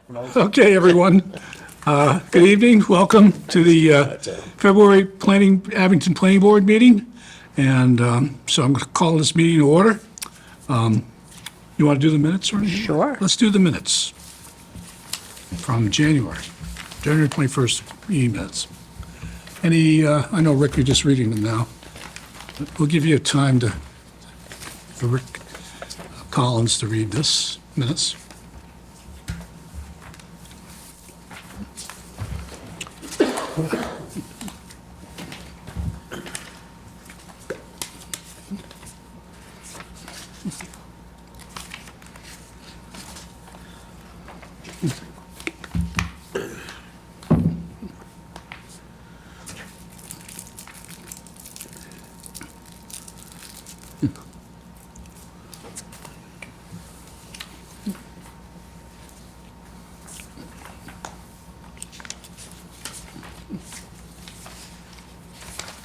Okay, everyone. Good evening. Welcome to the February Abington Planning Board meeting. And so I'm going to call this meeting to order. You want to do the minutes or anything? Sure. Let's do the minutes from January 21st meeting minutes. I know, Rick, you're just reading them now. But we'll give you time for Rick Collins to read this minutes.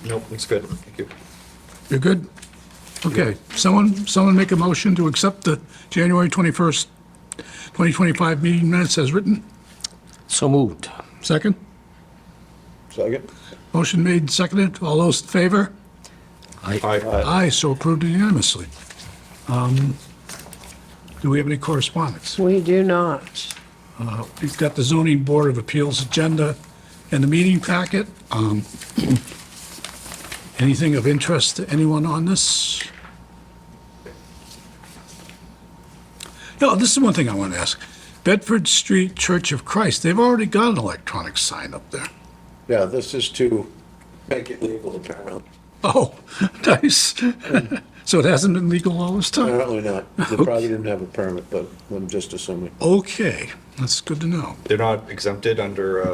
Nope, it's good. Thank you. You're good? Okay. Someone make a motion to accept the January 21st, 2025 meeting minutes as written? So moved. Second? Second? Motion made, seconded. All those in favor? Aye. Aye, so approved unanimously. Do we have any correspondence? We do not. We've got the zoning board of appeals agenda and the meeting packet. Anything of interest to anyone on this? No, this is one thing I want to ask. Bedford Street Church of Christ, they've already got an electronic sign up there. Yeah, this is to make it legal apparently. Oh, nice. So it hasn't been legal all this time? Apparently not. They probably didn't have a permit, but I'm just assuming. Okay, that's good to know. They're not exempted under,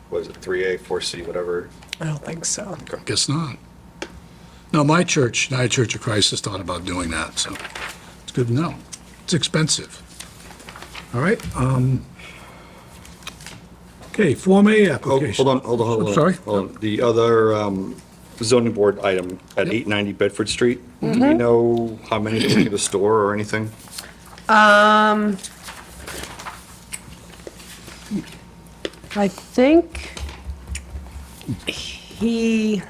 what is it, 3A, 4C, whatever? I don't think so. Guess not. No, my church, United Church of Christ, has thought about doing that, so it's good to know. It's expensive. All right. Okay, Form A Oh, application. hold on. I'm sorry? Hold on. The other zoning board item at 890 Bedford Street, do we know how many they're looking to store or anything? I think he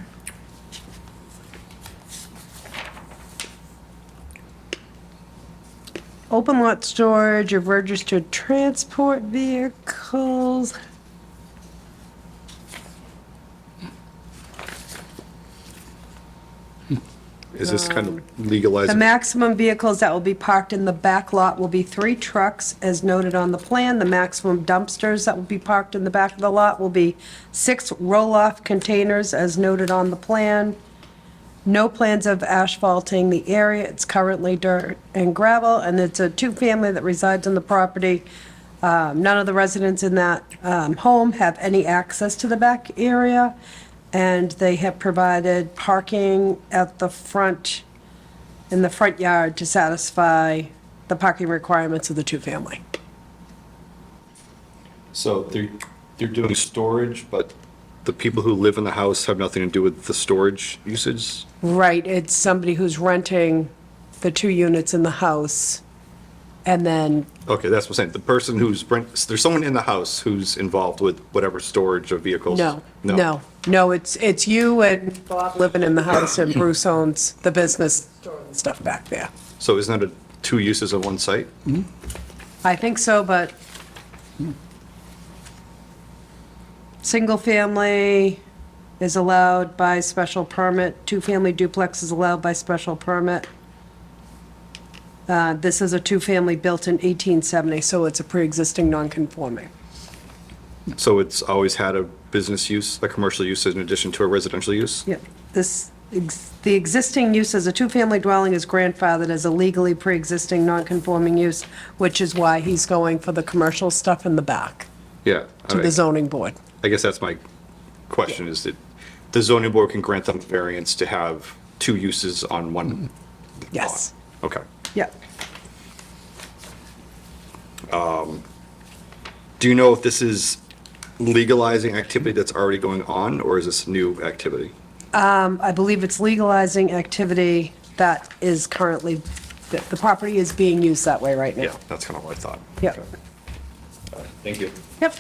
open lot storage of registered transport vehicles. Is this kind of The legalizing? maximum vehicles that will be parked in the back lot will be 3 trucks, as noted on the plan. The maximum dumpsters that will be parked in the back of the lot will be 6 roll-off containers, as noted on the plan. No plans of asphalting the area. It's currently dirt and gravel, and it's a 2-family that resides on the property. None of the residents in that home have any access to the back area, and they have provided parking at the front, in the front yard, to satisfy the parking requirements of the 2-family. So they're doing storage, but the people who live in the house have nothing to do with the storage usage? Right, it's somebody who's renting the 2 units in the house, and then, Okay, that's what I'm saying. The person who's there's someone in the house who's involved with whatever storage of vehicles? no, it's you and Bob living in the house, and Bruce owns the business storing stuff back there. So isn't that 2 uses of one site? I think so, but single family is allowed by special permit, 2-family duplex is allowed by special permit. This is a 2-family built in 1870, so it's a pre-existing non-conforming. So it's always had a business use, a commercial use in addition to a residential use? Yep, the existing use as a 2-family dwelling is grandfathered as a legally pre-existing non-conforming use, which is why he's going for the commercial stuff in the back Yeah. to the zoning board. I guess that's my question, is that the zoning board can grant them variance to have 2 uses on one Yes, lot? Okay. yep. Do you know if this is legalizing activity that's already going on, or is this new activity? I believe it's legalizing activity that is currently, the property is being used that way right now. Yeah, that's kind of what I thought. Yep. Thank you. Yep.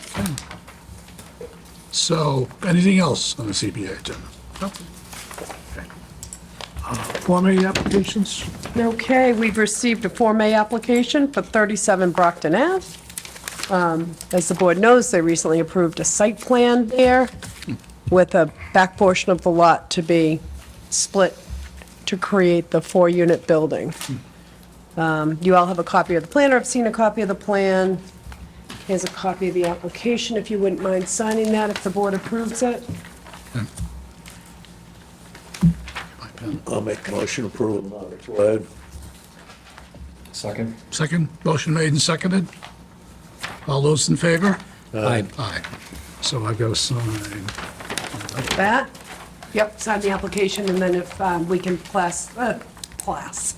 So, anything else on the CPA agenda? Nope. Okay. Form A applications? Okay, we've received a Form A application for 37 Brockton Ave. As the board knows, they recently approved a site plan there with a back portion of the lot to be split to create the 4-unit building. You all have a copy of the plan, or have seen a copy of the plan. Here's a copy of the application, if you wouldn't mind signing that if the board approves it. I'll make a motion to approve it, not required. Second? Second, motion made and seconded. All those in favor? Aye. Aye. So I go sign. That? Yep, sign the application, and then if we can pass the plans.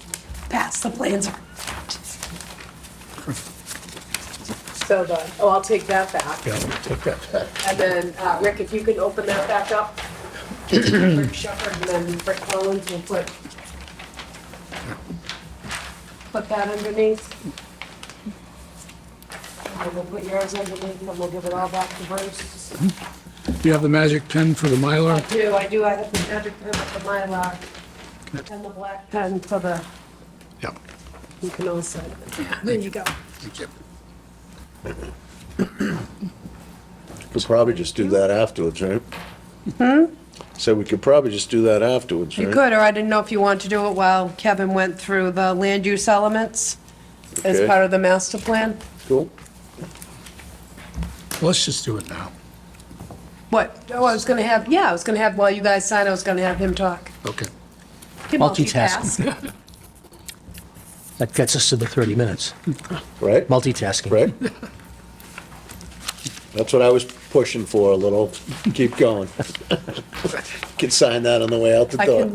So I'll take that back. Yeah, take that. And then, Rick, if you can open that back up. Rick Shepherd and then Rick Collins will put that underneath. And we'll put yours underneath, and we'll give it all back to Bruce. Do you have the magic pen for the Mylar? I do, I have the magic pen with the Mylar and the black pen for the, Yep. you can all sign it. There you go. Thank you. Could probably just do that afterwards, right? So we could probably just do that afterwards, right? You could, or I didn't know if you wanted to do it while Kevin went through the land use elements as Okay. part of the master plan. Cool. Let's just do it now. What? Oh, I was gonna have, while you guys sign, I was gonna have him talk. Okay. He Multitasking. multitask. That gets us to the 30 minutes. Right? Multitasking. Right? That's what I was pushing for a little. Keep going. Can sign that on the way out the door.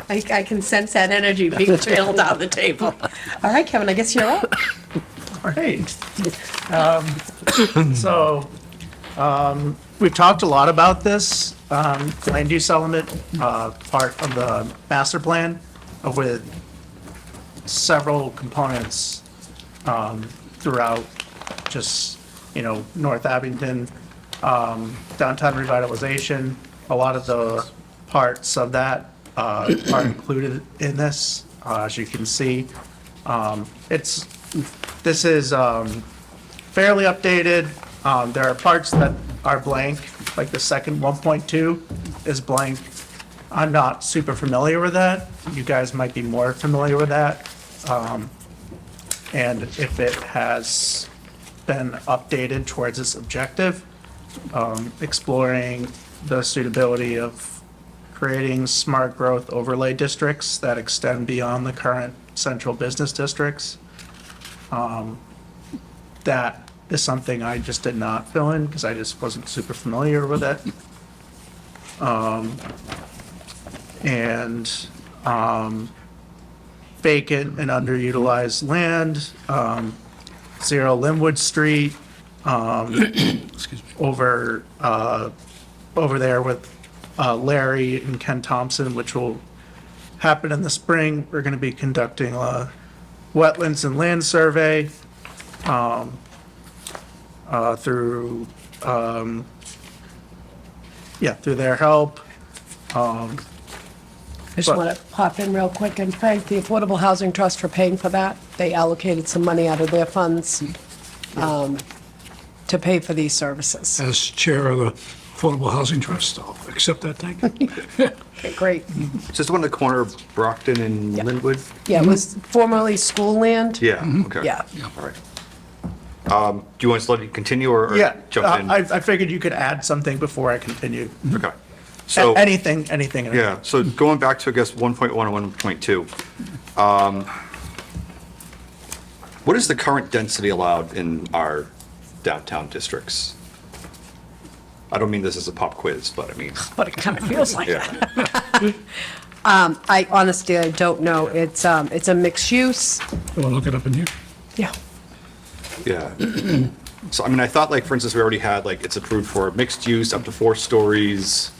I can sense that energy being trailed down the table. All right, Kevin, I guess you're up. All right. So, we've talked a lot about this land use element, part of the master plan with several components throughout just, North Abington, downtown revitalization. A lot of the parts of that are included in this, as you can see. This is fairly updated. There are parts that are blank, like the second 1.2 is blank. I'm not super familiar with that. You guys might be more familiar with that. And if it has been updated towards its objective, exploring the suitability of creating smart growth overlay districts that extend beyond the current central business districts. That is something I just did not fill in because I just wasn't super familiar with it. Vacant and underutilized land, 0 Linwood Street, Excuse me. over there with Larry and Ken Thompson, which will happen in the spring. We're going to be conducting a wetlands and land survey through their help. I just want to pop in real quick and thank the Affordable Housing Trust for paying for that. They allocated some money out of their funds to pay for these services. As chair of the Affordable Housing Trust, I'll accept that, thank you. Okay, great. Just the one at the corner of Brockton and Yeah. Linwood? Yeah, it was formerly school land. Yeah, okay. Yeah. All right. Do you want us to let you continue or Yeah, jump in? I figured you could add something before I continue. Okay. So, Anything. yeah, so going back to, I guess, 1.1 and 1.2. What is the current density allowed in our downtown districts? I don't mean this as a pop quiz, but I mean, But it kind of feels like yeah. that. I honestly, I don't know. It's a mixed use. You want to look it up in here? Yeah. Yeah. So, I mean, I thought, like, for instance, we already had, like, it's approved for mixed use up to 4 stories,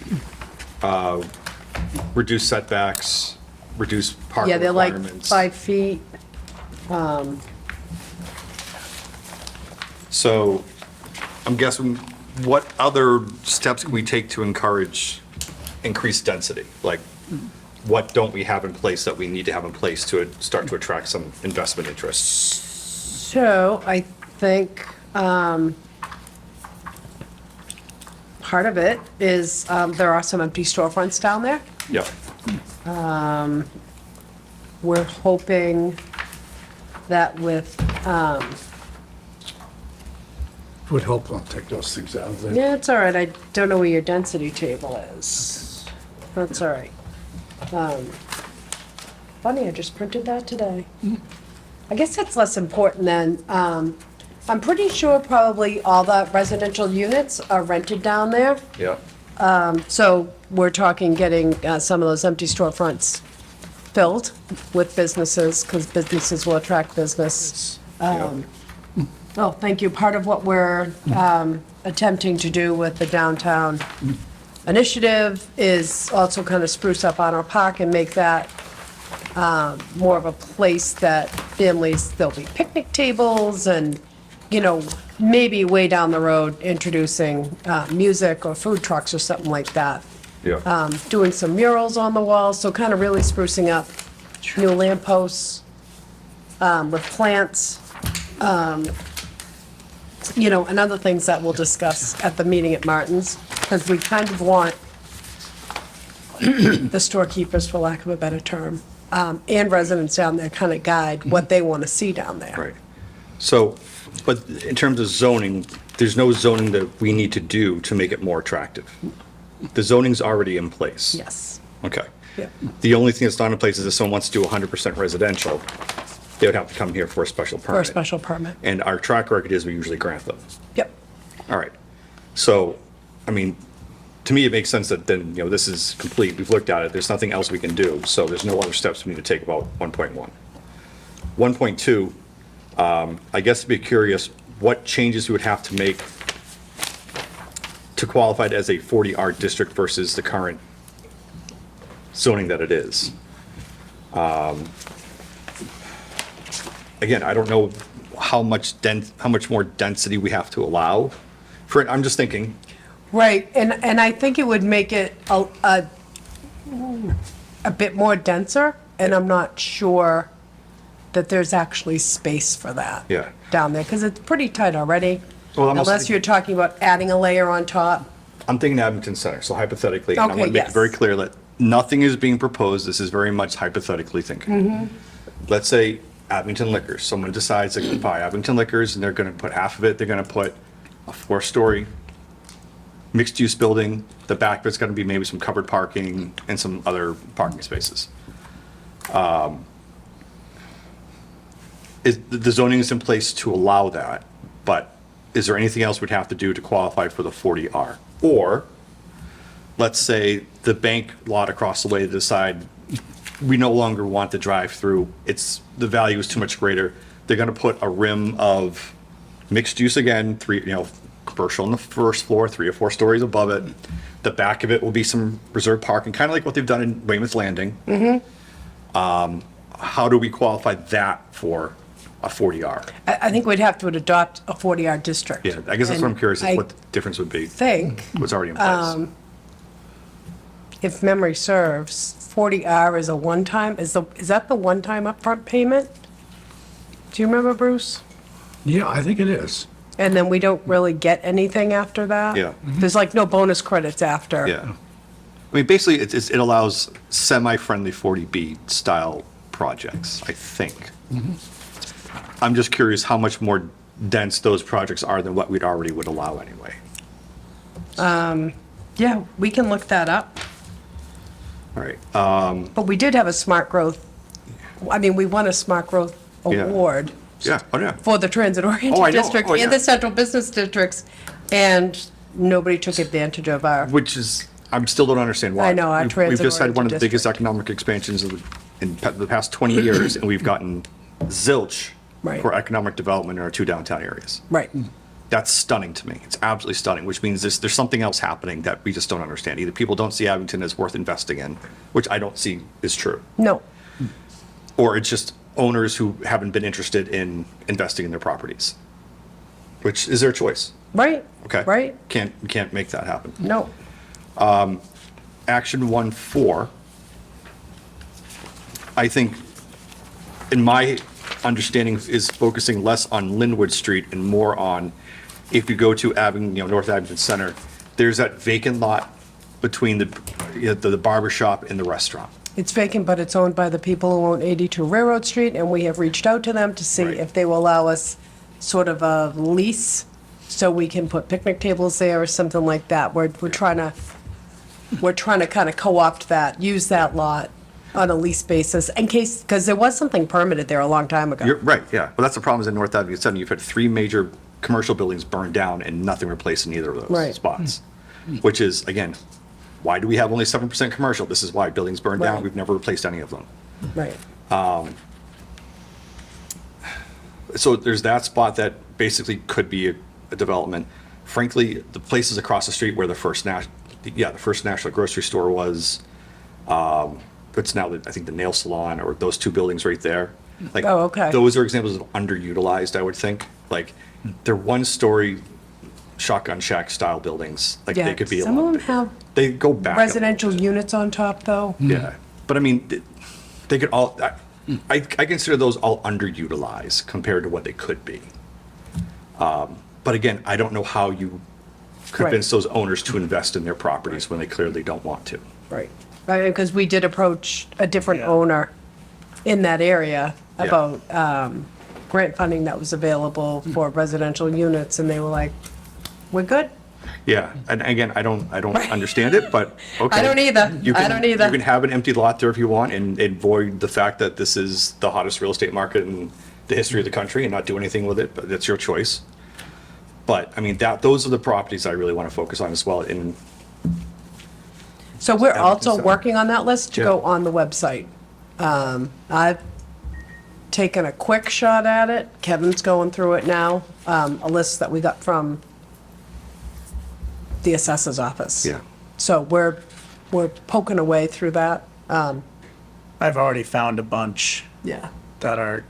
reduced setbacks, reduced parking Yeah, they're like requirements. 5 feet. So I'm guessing, what other steps can we take to encourage increased density? Like, what don't we have in place that we need to have in place to start to attract some investment interest? So I think part of it is there are some empty storefronts down there. Yeah, We're hoping that with, Would help, I'll take those things out of there. yeah, it's all right, I don't know where your density table is. That's all right. Funny, I just printed that today. I guess that's less important than, I'm pretty sure probably all the residential units are rented down there. yeah. So we're talking getting some of those empty storefronts filled with businesses, because businesses will attract business. Oh, thank you. Part of what we're attempting to do with the downtown initiative is also kind of spruce up Honor Park and make that more of a place that families, there'll be picnic tables and, you know, maybe way down the road, introducing music or food trucks or something like that. Yeah. Doing some murals on the walls, so kind of really sprucing up new lampposts with plants. You know, and other things that we'll discuss at the meeting at Martin's, because we kind of want the storekeepers, for lack of a better term, and residents down there kind of guide what they want to see down there. Right. So, but in terms of zoning, there's no zoning that we need to do to make it more attractive. The zoning's already in place. Yes. Okay. Yeah. The only thing that's not in place is if someone wants to do 100% residential, they would have to come here for a special permit. For a special permit. And our track record is we usually grant them. Yep. All right. So, I mean, to me, it makes sense that then, you know, this is complete. We've looked at it. There's nothing else we can do. So there's no other steps we need to take about 1.1. 1.2, I guess to be curious, what changes we would have to make to qualify it as a 40R district versus the current zoning that it is. Again, I don't know how much more density we have to allow for it. I'm just thinking, Right, and I think it would make it a bit more denser, and I'm not sure that there's actually space for that. Yeah. Down there, because it's pretty tight already. Well, I'm also Unless thinking- you're talking about adding a layer on top. I'm thinking Abington Center, so hypothetically, and I Okay, want to make it yes. very clear that nothing is being proposed. This is very much hypothetically thinking. Let's say Abington Liquors, someone decides they're going to buy Abington Liquors and they're going to put half of it, they're going to put a 4-story mixed-use building. The back of it's going to be maybe some covered parking and some other parking spaces. The zoning is in place to allow that, but is there anything else we'd have to do to qualify for the 40R? Or, let's say the bank lot across the way decide we no longer want the drive-through, the value is too much greater. They're gonna put a rim of mixed use again, commercial on the first floor, 3 or 4 stories above it. The back of it will be some reserved parking, kind of like what they've done in Weymouth Landing. How do we qualify that for a 40R? I think we'd have to adopt a 40R district. Yeah, I guess that's what I'm curious, is And what the difference would be, I think, what's already in place. if memory serves, 40R is a one-time, is that the one-time upfront payment? Do you remember, Bruce? Yeah, I think it is. And then we don't really get anything after that? Yeah. There's like no bonus credits after? Yeah. I mean, basically, it allows semi-friendly 40B style projects, I think. I'm just curious how much more dense those projects are than what we'd already would allow anyway. Yeah, we can look that up. All right, But we did have a smart growth, we won a smart growth Yeah. award yeah, oh, yeah. for the Oh, I transit-oriented know. district Oh, yeah. and the central business districts, and nobody took advantage of our, Which is, I still don't understand why. I know, our We've just had one of the transit-oriented biggest district. economic expansions in the past 20 years, and we've gotten zilch Right. for economic development in our 2 downtown areas. right. That's stunning to me. It's absolutely stunning, which means there's something else happening that we just don't understand. Either people don't see Abington as worth investing in, which I don't see is true, No, or it's just owners who haven't been interested in investing in their properties. which is their choice. Right? Okay. Right? Can't make that happen. No. Action 1.4, I think, in my understanding, is focusing less on Linwood Street and more on, if you go to North Abington Center, there's that vacant lot between the barber shop and the restaurant. It's vacant, but it's owned by the people who own 82 Railroad Street, and we have reached out to them to see Right. if they will allow us sort of a lease so we can put picnic tables there or something like that. We're trying to kind of co-opt that, use that lot on a lease basis in case, because there was something permitted there a long time ago. You're right, yeah. Well, that's the problem is in North Abington Center, you've had 3 major commercial buildings burned down and nothing replaced in either of those Right. spots. Which is, again, why do we have only 7% commercial? This is why buildings burned down. Right. We've never replaced any of them. Right. So there's that spot that basically could be a development. Frankly, the places across the street where the first National Grocery Store was, it's now, I think, the nail salon, or those 2 buildings right there. Like, Oh, okay. those are examples of underutilized, I would think. Like, they're 1-story shotgun shack style buildings. Like, Yeah, they could be a some lot of them bigger. have They go back. a little residential bit. units on top, though. Yeah, but I mean, they could all, I consider those all underutilized compared to what they could be. But again, I don't know how you convince those owners to invest in their properties when they clearly don't want to. Right. Right, because we did approach a different Yeah. owner in that area Yeah. about grant funding that was available for residential units, and they were like, we're good. Yeah, and again, I don't understand it, but okay. I don't either. You I can- don't either. You can have an empty lot there if you want and avoid the fact that this is the hottest real estate market in the history of the country and not do anything with it, but that's your choice. But, I mean, those are the properties I really want to focus on as well. And So we're Abington also Center. working on that list to Yeah. go on the website. I've taken a quick shot at it. Kevin's going through it now, a list that we got from the assessor's office. Yeah. So we're poking away through that. I've already found a bunch Yeah. that are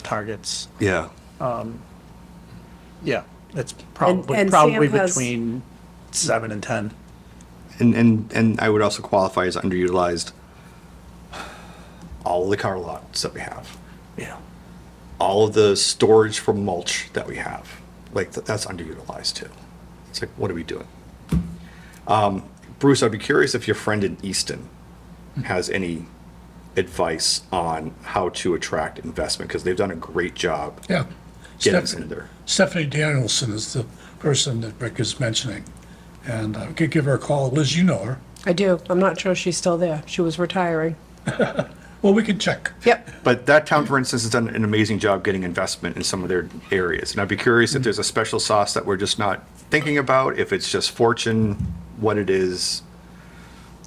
targets. yeah, Yeah, it's probably and probably Sam has- between 7 and 10. and I would also qualify as underutilized all of the car lots that we have, Yeah. all of the storage for mulch that we have. Like, that's underutilized too. It's like, what are we doing? Bruce, I'd be curious if your friend in Easton has any advice on how to attract investment, because they've done a great job Yeah. getting us in there. Stephanie Danielson is the person that Rick is mentioning. And I could give her a call. Liz, you know her. I do. I'm not sure she's still there. She was retiring. Well, we can check. Yep. But that town, for instance, has done an amazing job getting investment in some of their areas. And I'd be curious if there's a special sauce that we're just not thinking about, if it's just fortune, what it is,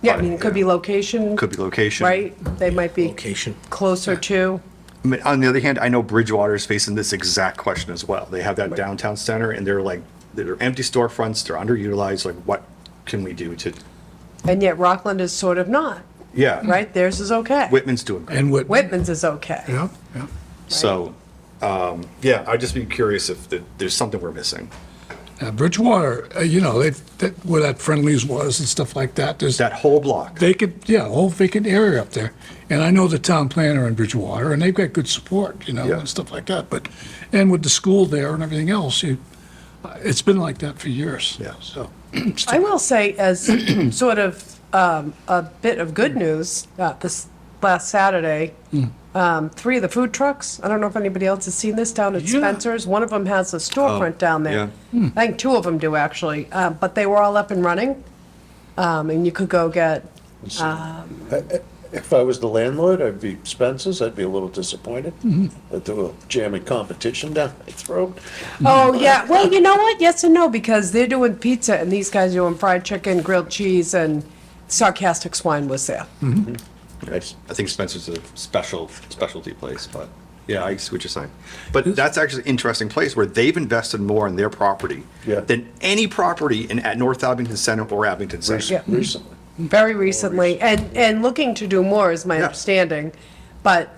Yeah, I mean, it could be location. could be location. Right? They might be Location. closer to. I mean, on the other hand, I know Bridgewater is facing this exact question as well. They have that downtown center and they're like, they're empty storefronts, they're underutilized, like what can we do to, And yet Rockland is sort of not, yeah. right? Theirs is okay. Whitman's doing great. And Whitman's is okay. Yeah, yeah. So, yeah, I'd just be curious if there's something we're missing. Bridgewater, where that Friendly's was and stuff like that, there's That whole block. vacant, a whole vacant area up there. And I know the town planner in Bridgewater, and they've got good support, Yeah. and stuff like that. And with the school there and everything else, it's been like that for years. Yeah. So, I will say, as sort of a bit of good news, this last Saturday, 3 of the food trucks, I don't know if anybody else has seen this down at Yeah. Spencer's. One of them has a storefront down there. yeah. I think 2 of them do, actually. But they were all up and running. And you could go get, If I was the landlord, I'd be Spencer's, I'd be a little disappointed that they were jamming competition down my throat. oh, yeah, well, you know what? Yes and no, because they're doing pizza and these guys are doing fried chicken, grilled cheese, and sarcastic swine was there. Nice. I think Spencer's a specialty place, but yeah, I see what you're saying. But that's actually an interesting place where they've invested more in their property Yeah. than any property at North Abington Center or Abington Center. Yeah. Recently. Very recently, and looking to do more is my Yeah. understanding. But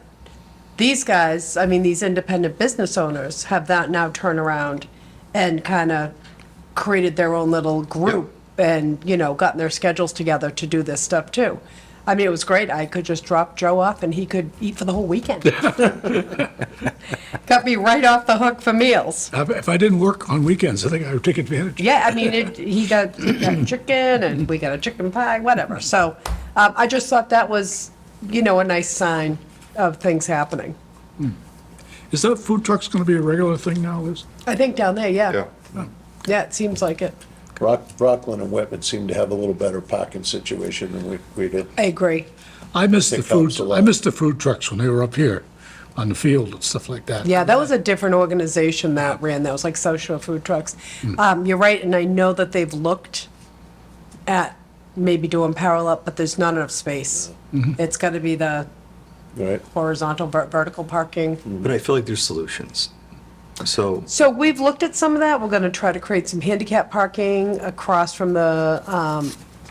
these guys, I mean, these independent business owners have that now turned around and kind of created their own little group and, you know, gotten their schedules together to do this stuff too. I mean, it was great. I could just drop Joe off and he could eat for the whole weekend. Got me right off the hook for meals. If I didn't work on weekends, I think I would take advantage. Yeah, I mean, he got chicken and we got a chicken pie, whatever. So I just thought that was, you know, a nice sign of things happening. Is that food trucks going to be a regular thing now, Liz? I think down there, yeah. Yeah. Yeah, it seems like it. Rockland and Whitman seem to have a little better parking situation than we did. I agree. I missed the Think helps food, a lot. I missed the food trucks when they were up here on the field and stuff like that. Yeah, that was a different organization that ran that. It was like South Shore Food Trucks. You're right, and I know that they've looked at maybe doing parallel, but there's not enough space. It's got to be the Right. horizontal, vertical parking. But I feel like there's solutions. So, So we've looked at some of that. We're going to try to create some handicap parking across from the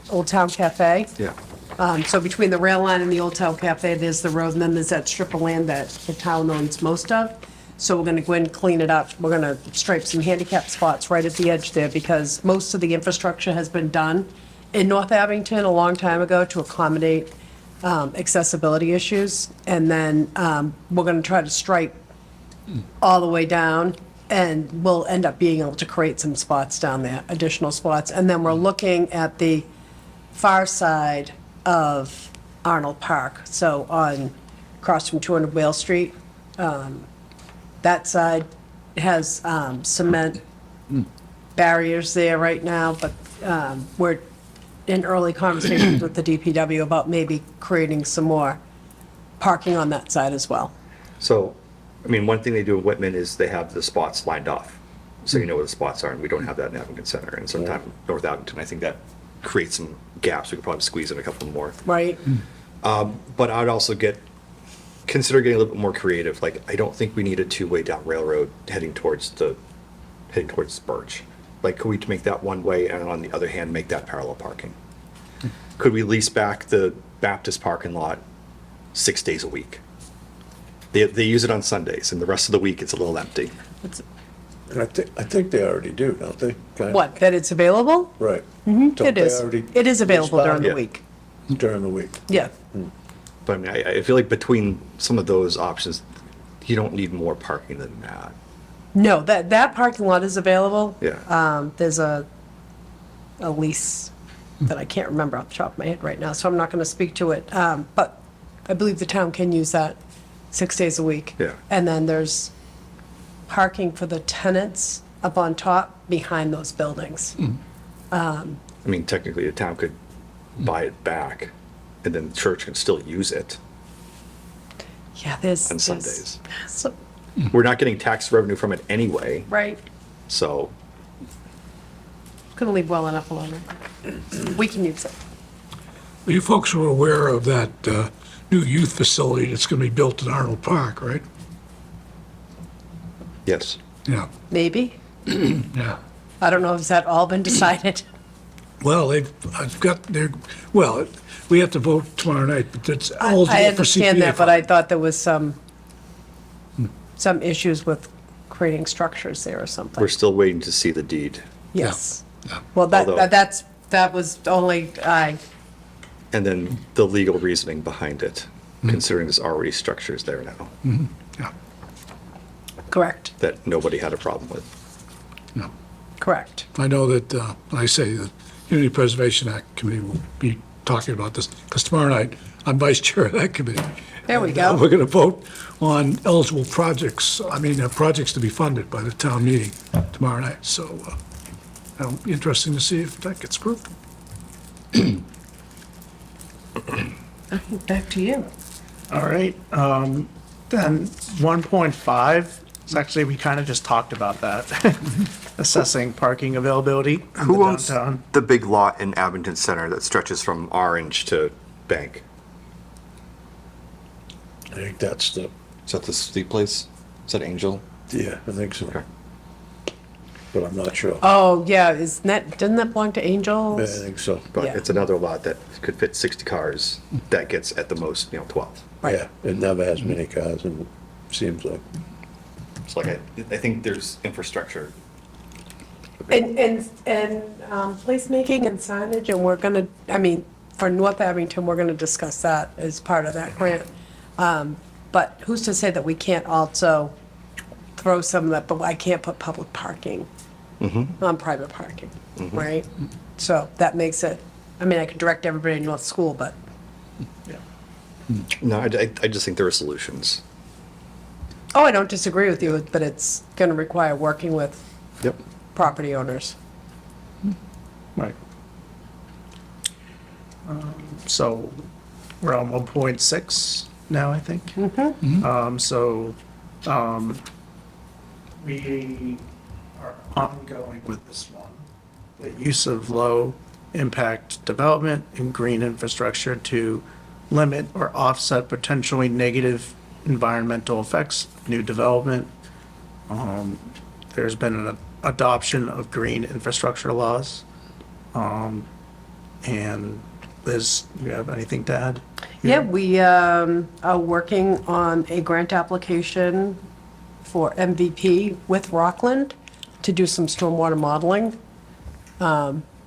Old Town Cafe. yeah, So between the rail line and the Old Town Cafe, there's the road, and then there's that strip of land that the town owns most of. So we're gonna go in and clean it up. We're gonna stripe some handicap spots right at the edge there, because most of the infrastructure has been done in North Abington a long time ago to accommodate accessibility issues. And then we're gonna try to stripe all the way down, and we'll end up being able to create some spots down there, additional spots. And then we're looking at the far side of Arnold Park, so across from 200 Whale Street. That side has cement barriers there right now, but we're in early conversations with the DPW about maybe creating some more parking on that side as well. so, I mean, one thing they do in Whitman is they have the spots lined off. So you know where the spots are, and we don't have that in Abington Center. And sometime North Abington, I think that creates some gaps. We could probably squeeze in a couple more. Right? But I'd also consider getting a little bit more creative. Like, I don't think we need a two-way down Railroad heading towards Birch. Like, could we make that one way, and on the other hand, make that parallel parking? Could we lease back the Baptist parking lot 6 days a week? They use it on Sundays, and the rest of the week it's a little empty. And I think they already do, don't they? Kind- What, that it's available? Right. It Don't they is. already It is available during the Yeah. week. During the week. Yeah. But I mean, I feel like between some of those options, you don't need more parking than that. No, that parking lot is available. Yeah. There's a lease that I can't remember off the top of my head right now, so I'm not gonna speak to it. But I believe the town can use that 6 days a week. Yeah. And then there's parking for the tenants up on top behind those buildings. I mean, technically, the town could buy it back, and then the church can still use it Yeah, there's. on there's- Sundays. so- We're not getting tax revenue from it anyway, Right. so, Couldn't leave well enough alone. We can use it. You folks were aware of that new youth facility that's going to be built in Arnold Park, right? yes. Yeah, Maybe. yeah. I don't know if that all been decided. Well, I've got their, well, we have to vote tomorrow night, but it's eligible for I CPA. understand that, but I thought there was some issues with creating structures there or something. We're still waiting to see the deed. Yes. Yeah. Well, Although- that was only, And then the legal reasoning behind it, considering there's already structures there now Yeah, correct, that nobody had a problem with. no. correct. I know that, I say, the Community Preservation Act Committee will be talking about this, because tomorrow night, I'm vice chair of that committee. There we And, go. We're going to vote on eligible projects, projects to be funded by the town meeting tomorrow night, so it'll be interesting to see if that gets approved. Back to you. All right, then 1.5, it's actually, we kind of just talked about that. Assessing parking availability in the Who owns downtown. the big lot in Abington Center that stretches from Orange to Bank? I think that's the, Is that the sleep place? Is that Angel? yeah, I think so. Okay. But I'm not sure. Oh, yeah, doesn't that belong to I Angels? think so. But Yeah. it's another lot that could fit 60 cars, that gets at the most, 12. Right. Yeah, it never has many cars, and it seems like. So like, I think there's infrastructure And placemaking and signage, and we're gonna, I mean, for North Abington, we're gonna discuss that as part of that grant. But who's to say that we can't also throw some of that, but I can't put public parking on private parking, right? So that makes it, I mean, I could direct everybody to North School, but No, I just think there are solutions. oh, I don't disagree with you, but it's gonna require working with Yep. property owners. Right. So we're on 1.6 now, I think. We are ongoing with this one. The use of low-impact development and green infrastructure to limit or offset potentially negative environmental effects, of new development. There's been an adoption of green infrastructure laws. And Liz, you have anything to add? Yeah, we are working on a grant application for MVP with Rockland to do some stormwater modeling,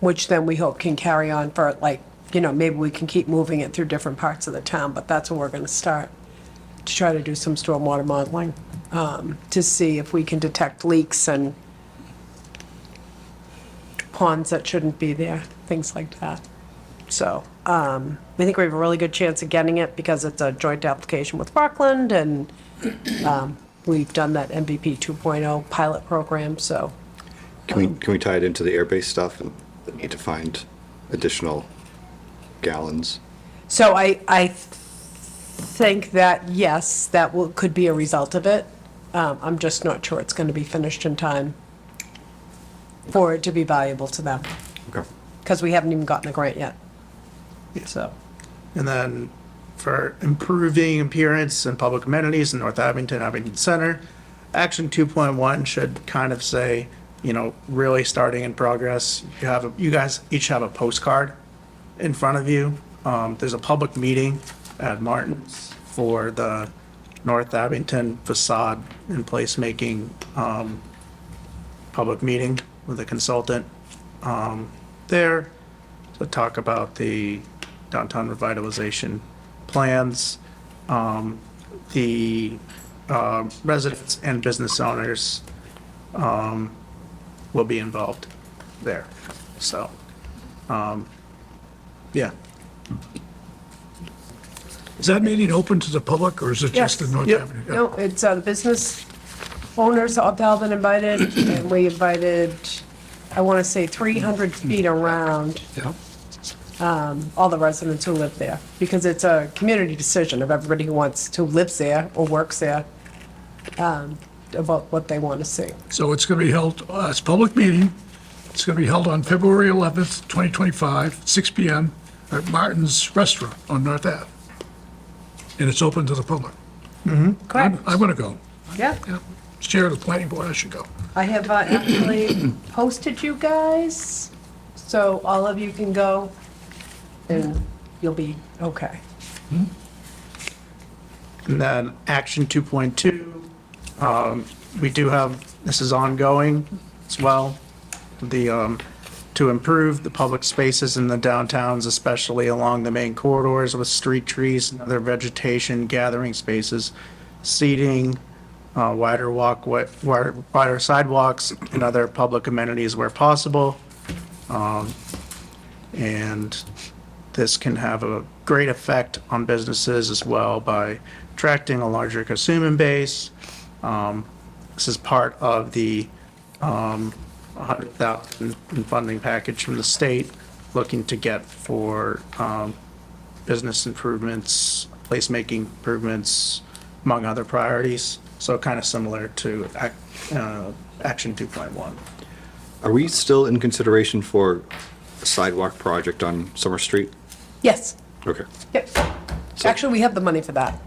which then we hope can carry on for like, you know, maybe we can keep moving it through different parts of the town, but that's where we're gonna start, to try to do some stormwater modeling, to see if we can detect leaks and ponds that shouldn't be there, things like that. So, I think we have a really good chance of getting it because it's a joint application with Rockland, and we've done that MVP 2.0 pilot program, so. Can we tie it into the airbase stuff and the need to find additional gallons? So I think that, yes, that could be a result of it. I'm just not sure it's gonna be finished in time for it to be valuable to them, Okay. because we haven't even gotten the grant yet. So, And then for improving appearance and public amenities in North Abington, Abington Center, Action 2.1 should kind of say, you know, really starting in progress. You guys each have a postcard in front of you. There's a public meeting at Martin's for the North Abington facade and placemaking, public meeting with a consultant, there to talk about the downtown revitalization plans. The residents and business owners will be involved there. So, yeah. Is that meeting open to the public, or is it just yes, the North Yep. Avenue? no, it's, the business owners have all been invited, and we invited, I wanna say 300 feet around Yeah. all the residents who live there, because it's a community decision of everybody who wants to lives there or works there, about what they want to see. So it's going to be held, it's a public meeting. It's going to be held on February 11th, 2025, 6 PM at Martin's Restaurant on North Ave. And it's open to the public. Correct. I'm going to go. Yeah, Yeah. Chair of the planning board, I should go. I have actually posted you guys, so all of you can go, and you'll be okay. And then Action 2.2, we do have, this is ongoing as well, to improve the public spaces in the downtowns, especially along the main corridors with street trees and other vegetation, gathering spaces, seating, wider sidewalks, and other public amenities where possible. And this can have a great effect on businesses as well by attracting a larger consumer base. This is part of the 100,000 in funding package from the state, looking to get for business improvements, placemaking improvements, among other priorities. So kind of similar to Action 2.1. Are we still in consideration for a sidewalk project on Summer Street? Yes, Okay. yep. Actually, we have the money for that.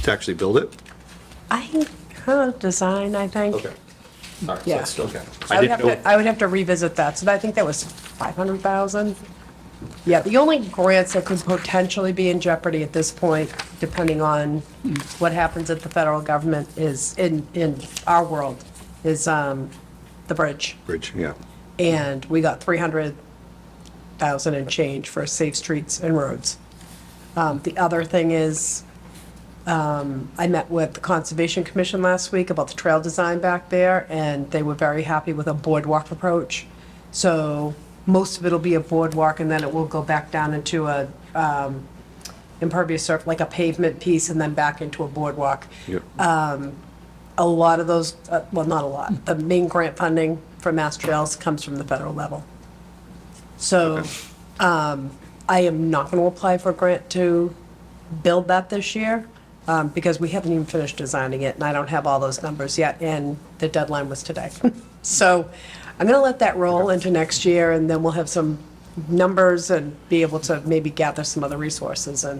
To actually build it? Design, I think. Okay. All right, so Yeah. it's still, okay. I I would have didn't know. to, I would have to revisit that, so I think that was 500,000. Yeah, the only grants that could potentially be in jeopardy at this point, depending on what happens at the federal government, is, in our world, is the bridge. Bridge, yeah. And we got 300,000 and change for safe streets and roads. The other thing is, I met with the Conservation Commission last week about the trail design back there, and they were very happy with a boardwalk approach. So most of it'll be a boardwalk, and then it will go back down into a impervious surface, like a pavement piece, and then back into a boardwalk. Yep. A lot of those, well, not a lot, the main grant funding for Mass Trails comes from the federal level. So I am not going to apply for a grant to build that this year because we haven't even finished designing it, and I don't have all those numbers yet, and the deadline was today. So I'm going to let that roll into next year, and then we'll have some numbers and be able to maybe gather some other resources and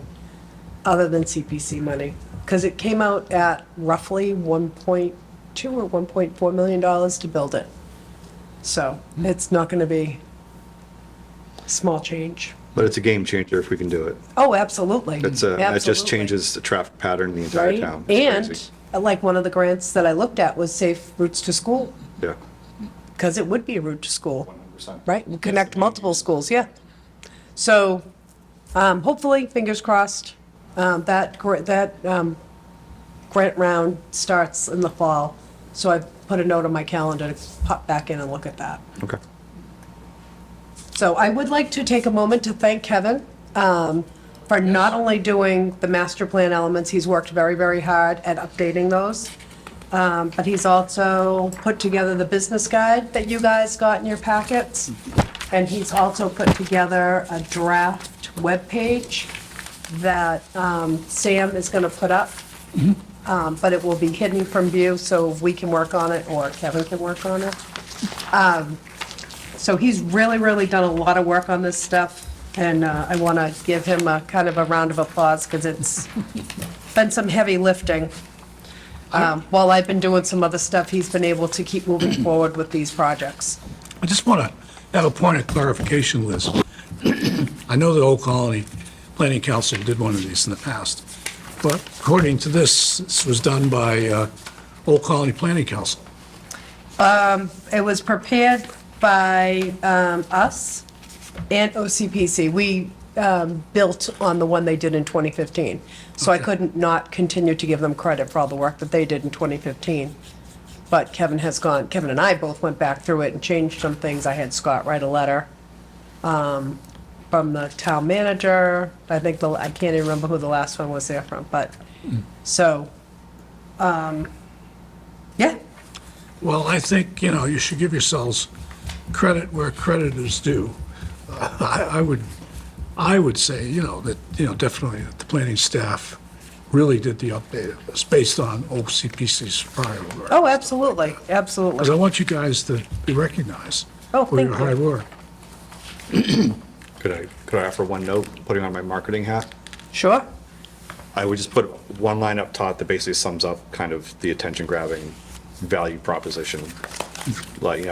other than CPC money. Because it came out at roughly 1.2 or $1.4 million to build it. So it's not going to be small change. But it's a game changer if we can do it. Oh, absolutely. It just Absolutely. changes the traffic pattern in the entire Right? town. It's crazy. And like one of the grants that I looked at was Safe Routes to School, Yeah. because it would be a route to school, 100%. right? We connect multiple schools, yeah. So hopefully, fingers crossed, that grant round starts in the fall. So I put a note on my calendar to pop back in and look at that. Okay. So I would like to take a moment to thank Kevin for not only doing the master plan elements, he's worked very, very hard at updating those, but he's also put together the business guide that you guys got in your packets. And he's also put together a draft webpage that Sam is going to put up. But it will be hidden from view, so we can work on it or Kevin can work on it. So he's really, really done a lot of work on this stuff, and I want to give him a kind of a round of applause because it's been some heavy lifting. While I've been doing some other stuff, he's been able to keep moving forward with these projects. I just want to have a point of clarification, Liz. I know that Old Colony Planning Council did one of these in the past, but according to this was done by Old Colony Planning Council. It was prepared by us and OCPC. We built on the one they did in 2015. So I Okay. couldn't not continue to give them credit for all the work that they did in 2015. But Kevin and I both went back through it and changed some things. I had Scott write a letter from the town manager. I can't even remember who the last one was there from, but, so, yeah. Well, I think, you should give yourselves credit where credit is due. I would say, that, definitely that the planning staff really did the update. It's based on OCPC's prior work. Oh, absolutely, Because I absolutely. want you guys to be recognized Oh, for thank your you. hard work. Could I offer one note, putting on my marketing hat? Sure. I would just put one line up top that basically sums up kind of the attention-grabbing value proposition. Like,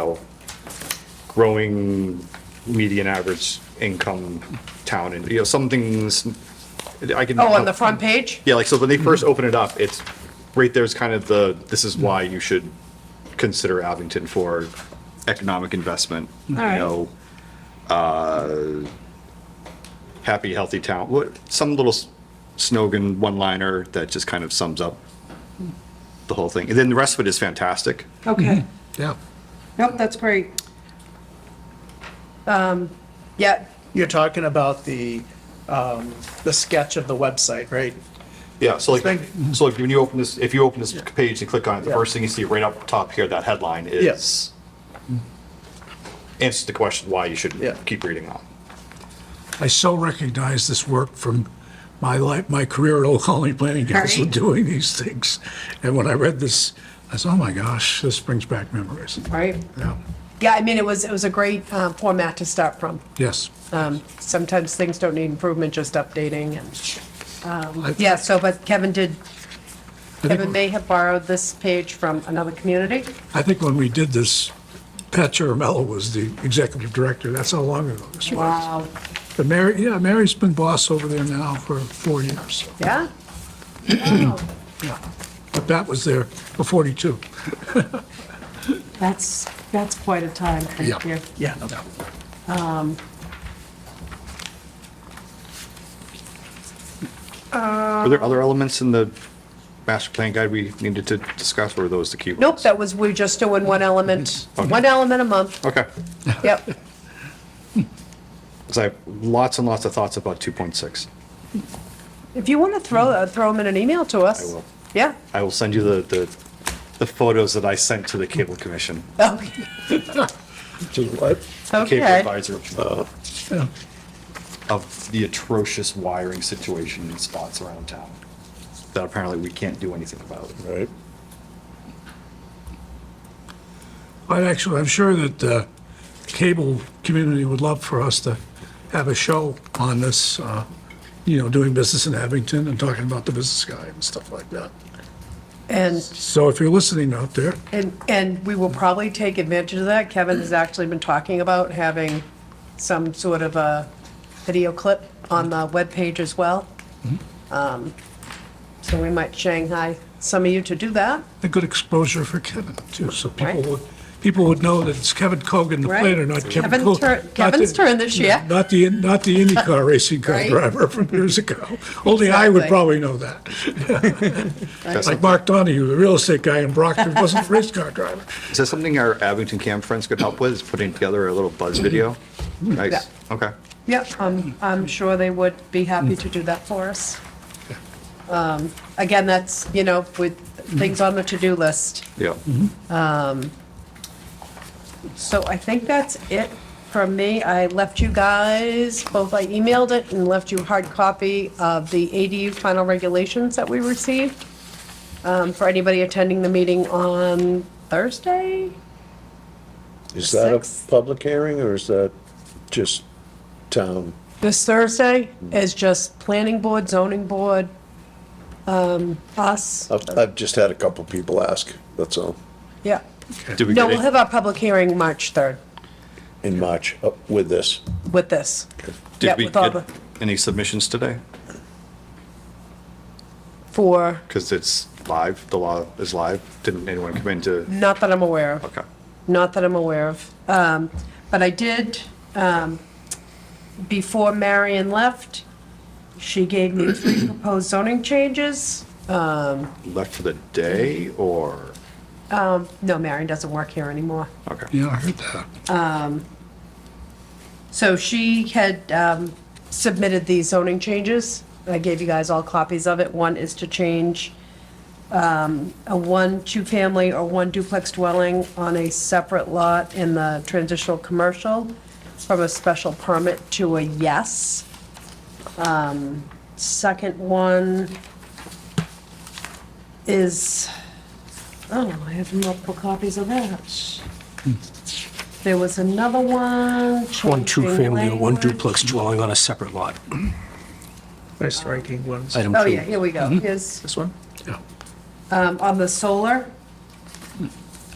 growing median average income town and, some things I can. Oh, on the front page? Yeah, like, so when they first open it up, it's, right there's kind of this is why you should consider Abington for economic investment. right. Happy, healthy town, some little slogan one-liner that just kind of sums up the whole thing. And then the rest of it is fantastic. Okay. Yeah. Yep, that's great. Yeah, You're talking about the sketch of the website, right? Yeah, so like, Thank- so if you open this page and click on it, the Yeah. first thing you see right up top here, that headline is answers the question why you should Yeah. keep reading on. I so recognize this work from my career at Old Colony Planning Council Right. doing these things. And when I read this, I said, oh my gosh, this brings back memories. right. Yeah, Yeah, I mean, it was a great format to start from. yes. Sometimes things don't need improvement, just updating and, I- yeah, so, but Kevin I think- may have borrowed this page from another community. I think when we did this, Pat Chiramello was the executive director. That's how long ago this was. Wow. But Mary's been boss over there now for 4 years. Yeah? Wow. But Pat was there for 42. That's That's quite a time, Yeah. thank you. Yeah, no doubt. Were there other elements in the master plan guide we needed to discuss, or were those the key ones? Nope, that was, we're just doing one element a month. Okay. Yep. Because I have lots and lots of thoughts about 2.6. If you want to throw them in an email to us. I will. Yeah. I will send you the photos that I sent to the Cable Commission. Okay. To what? Cable Okay. advisor Yeah. of the atrocious wiring situation in spots around town that apparently we can't do anything about. Right. But actually, I'm sure that the cable community would love for us to have a show on this, doing business in Abington and talking about the business guy and stuff like that. And, So if you're listening out there, and we will probably take advantage of that. Kevin has actually been talking about having some sort of a video clip on the webpage as well. So we might Shanghai some of you to do that. a good exposure for Kevin too, so Right. people would know that it's Kevin Cogan, the Right. planner, not Kevin Kevin's Cogan. turn- Kevin's turn this year. Not the IndyCar racing car Right. driver from years ago. Only I would Exactly. probably know that. Like Mark Donahue, the real estate guy in Brockton, wasn't a race car driver. Is that something our Abington Cam friends could help with, is putting together a little buzz video? Nice, Yeah. okay. Yep, I'm sure they would be happy to do that for us. Again, that's, with things on the to-do list. Yeah. So I think that's it from me. I left you guys, both I emailed it and left you a hard copy of the ADU final regulations that we received. For anybody attending the meeting on Thursday? Is that a Six. public hearing or is that just town? This Thursday is just planning board, zoning board, us. I've just had a couple people ask, that's all, Yeah. Did we No, get we'll it? have our public hearing March 3rd in March, with this. with this. Did Yeah, we with all get the- any submissions today? For, Because it's live, the law is live. Didn't anyone come in to, not that I'm aware of. okay. Not that I'm aware of. But I did, before Marion left, she gave me 3 proposed zoning changes. Left for the day, or, No, Marion doesn't work here anymore. okay. Yeah, I heard that. So she had submitted these zoning changes. I gave you guys all copies of it. One is to change a 1 2-family or 1 duplex dwelling on a separate lot in the transitional commercial from a special permit to a yes. Second one is, oh, I have multiple copies of that. There was another one. One changing two-family or one language. duplex dwelling on a separate lot. By striking ones. Item Oh, 2. yeah, here we go. Here's, This one? Yeah. on the solar,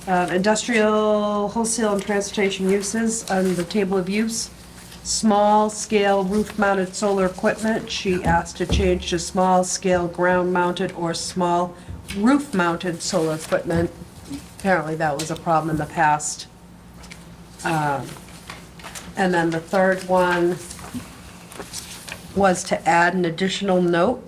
industrial, wholesale, and transportation uses, on the table of use, small-scale roof-mounted solar equipment, she asked to change to small-scale ground-mounted or small roof-mounted solar equipment. Apparently, that was a problem in the past. And then the third one was to add an additional note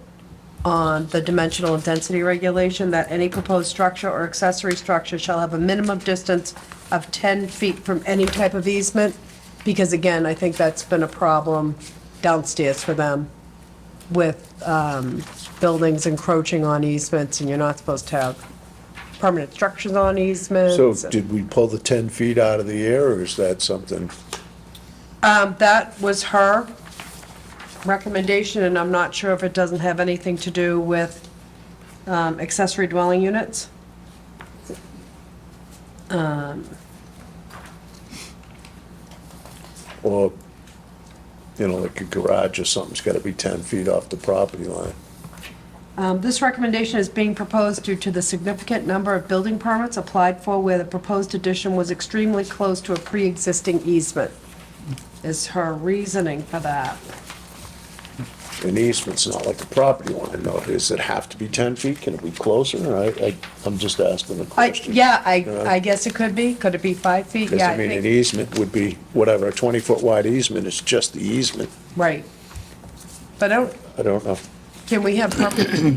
on the dimensional and density regulation that any proposed structure or accessory structure shall have a minimum distance of 10 feet from any type of easement, because again, I think that's been a problem downstairs for them with buildings encroaching on easements, and you're not supposed to have permanent structures on easements. So did we pull the 10 feet out of the air or is that something? That was her recommendation, and I'm not sure if it doesn't have anything to do with accessory dwelling units. Or, like a garage or something's gotta be 10 feet off the property line. This recommendation is being proposed due to the significant number of building permits applied for where the proposed addition was extremely close to a pre-existing easement, is her reasoning for that. an easement's not like a property line, though. Does it have to be 10 feet? Can it be closer? I'm just asking a question. I guess it could be. Could it be 5 feet? Because, Yeah, I I mean, an think, easement would be, whatever, a 20-foot wide easement is just the easement. right. But I don't know. can we have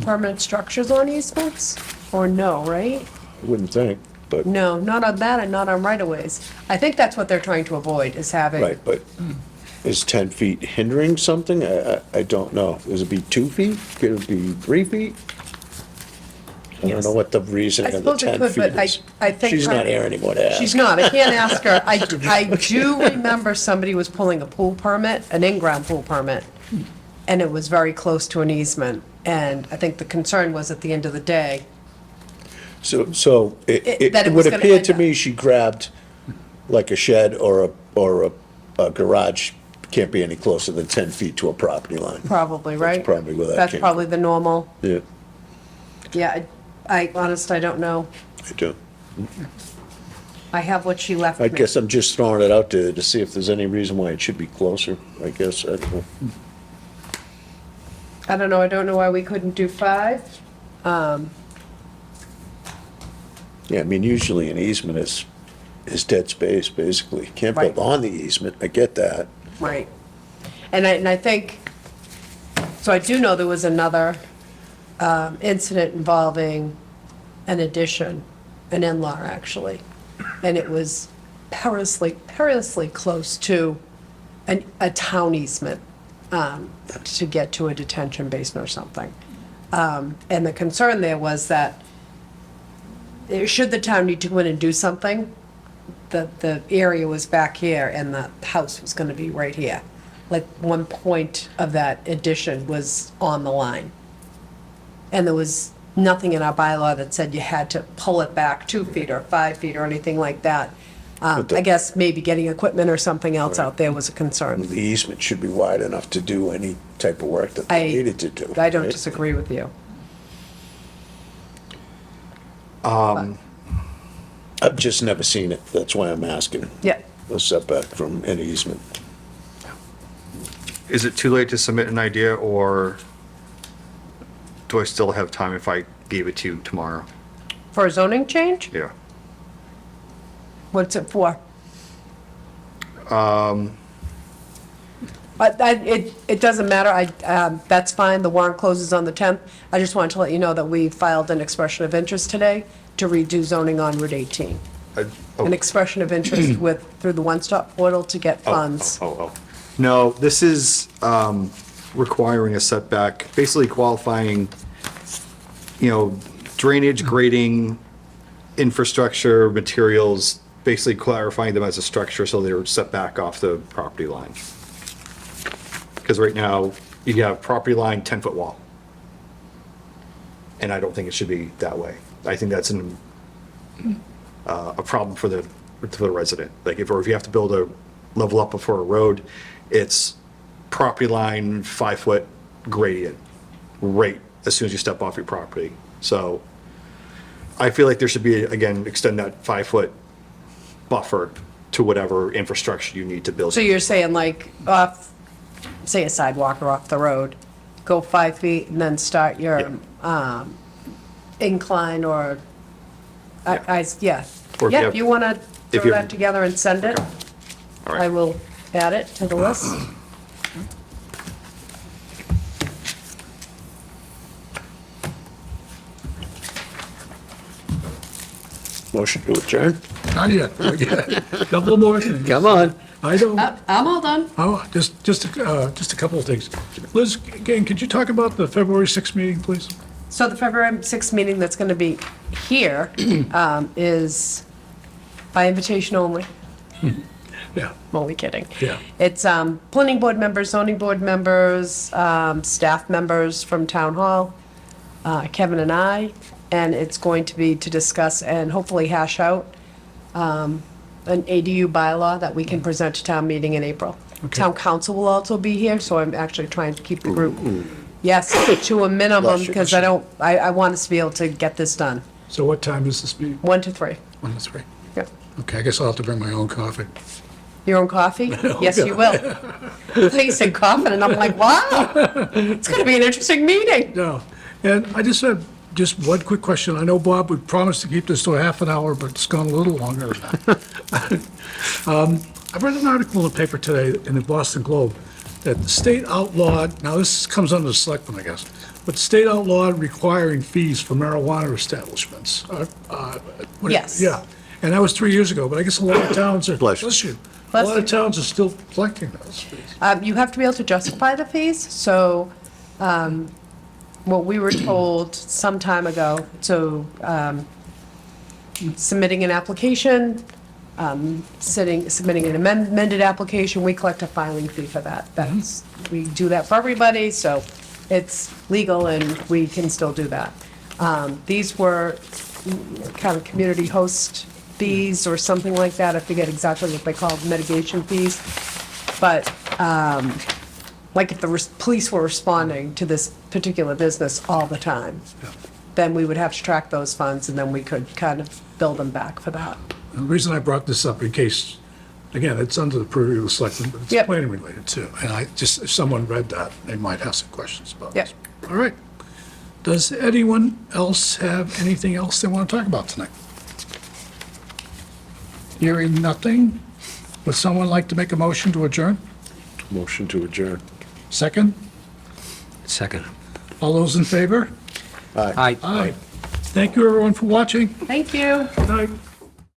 permanent structures on easements? Or no, right? I wouldn't think, but, No, not on that and not on right-of-ways. I think that's what they're trying to avoid, is having. right, but is 10 feet hindering something? I don't know. Is it be 2 feet? Could it be 3 feet? I don't Yes. know what the reasoning I of the suppose it 10 could, feet but is. I think. She's not here anymore to ask. She's not, I can't ask her. I do remember somebody was pulling a pool permit, an in-ground pool permit, and it was very close to an easement. And I think the concern was, at the end of the day, So That it it was would gonna appear end to up- me she grabbed like a shed or a garage, can't be any closer than 10 feet to a property line. probably, right? That's probably where that That's came probably the normal, Yeah, yeah, I don't know. I do. I have what she left me. I guess I'm just throwing it out there to see if there's any reason why it should be closer, I guess. I don't know. I don't know why we couldn't do 5. Yeah, I mean, usually an easement is dead space, basically. Can't build Right. on the easement, I get that. Right. And I think, so I do know there was another incident involving an addition, an in-law, actually. And it was perilously close to a town easement to get to a detention basin or something. And the concern there was that, should the town need to go in and do something, the area was back here and the house was gonna be right here. Like, one point of that addition was on the line. And there was nothing in our bylaw that said you had to pull it back 2 feet or 5 feet or anything like that. I guess maybe getting equipment or something else out there was a concern. The easement should be wide enough to do any type of work that I- they needed to do. I don't right? disagree with you. I've just never seen it, that's why I'm asking. Yeah. A setback from an easement. Is it too late to submit an idea, or do I still have time if I gave it to you tomorrow? For a zoning change? Yeah. What's it for? It doesn't matter, that's fine, the warrant closes on the 10th. I just wanted to let you know that we filed an expression of interest today to redo zoning on Route 18. An expression of interest through the One Stop portal to get funds. No, this is requiring a setback, basically qualifying, drainage, grading, infrastructure, materials, basically clarifying them as a structure so they're set back off the property line. Because right now, you have property line, 10-foot wall. And I don't think it should be that way. I think that's a problem for the resident. Like, if you have to build a level up before a road, it's property line, 5-foot gradient, right as soon as you step off your property. So I feel like there should be, again, extend that 5-foot buffer to whatever infrastructure you need to build. So you're saying like off, say a sidewalk or off the road, go 5 feet and then start your incline or, yeah. Or if you Yeah, have- if you want to if throw you- that together and send it, All I right. will add it to the list. Motion to adjourn? Not yet, not yet. Couple more things. Come on. I don't, I'm all done. oh, just a couple of things. Liz, again, could you talk about the February 6th meeting, please? So the February 6th meeting that's going to be here is by invitation only. Yeah, I'm only kidding. Yeah. It's planning board members, zoning board members, staff members from town hall, Kevin and I, and it's going to be to discuss and hopefully hash out an ADU bylaw that we can present to town meeting in April. Town council will also be here, so I'm actually trying to keep the group, yes, to a minimum, Bless you. because I want us to be able to get this done. so what time is this meeting? 1 to 3. 1 to 3. Yeah. Okay, I guess I'll have to bring my own coffee. Your own coffee? Yes, you will. I thought you said coffin, and I'm like, wow, it's going to be an interesting meeting. No. And I just had just one quick question. I know Bob would promise to keep this to a half an hour, but it's gone a little longer than that. I read an article in the paper today in the Boston Globe that the state outlawed, now this comes under the selectmen, I guess, but the state outlawed requiring fees for marijuana establishments. Yes. Yeah, and that was 3 years ago, but I guess a lot of towns are, Bless you. bless you. A Bless lot you. of towns are still collecting those fees. You have to be able to justify the fees, so what we were told some time ago, so submitting an application, submitting an amended application, we collect a filing fee for that. That's, we do that for everybody, so it's legal and we can still do that. These were kind of community host fees or something like that. I forget exactly what they called, mitigation fees. But like if the police were responding to this particular business all the time, then we would have to track those funds and then we could kind of bill them back for that. And the reason I brought this up in case, again, it's under the purview of the selectmen, but it's Yep. planning related too. And I just, if someone read that, they might have some questions about Yep. this. All right. Does anyone else have anything else they want to talk about tonight? Hearing nothing, would someone like to make a motion to adjourn? Motion to adjourn. Second? Second. All those in favor? Aye. Aye. Thank you, everyone, for watching. Thank you. Good night.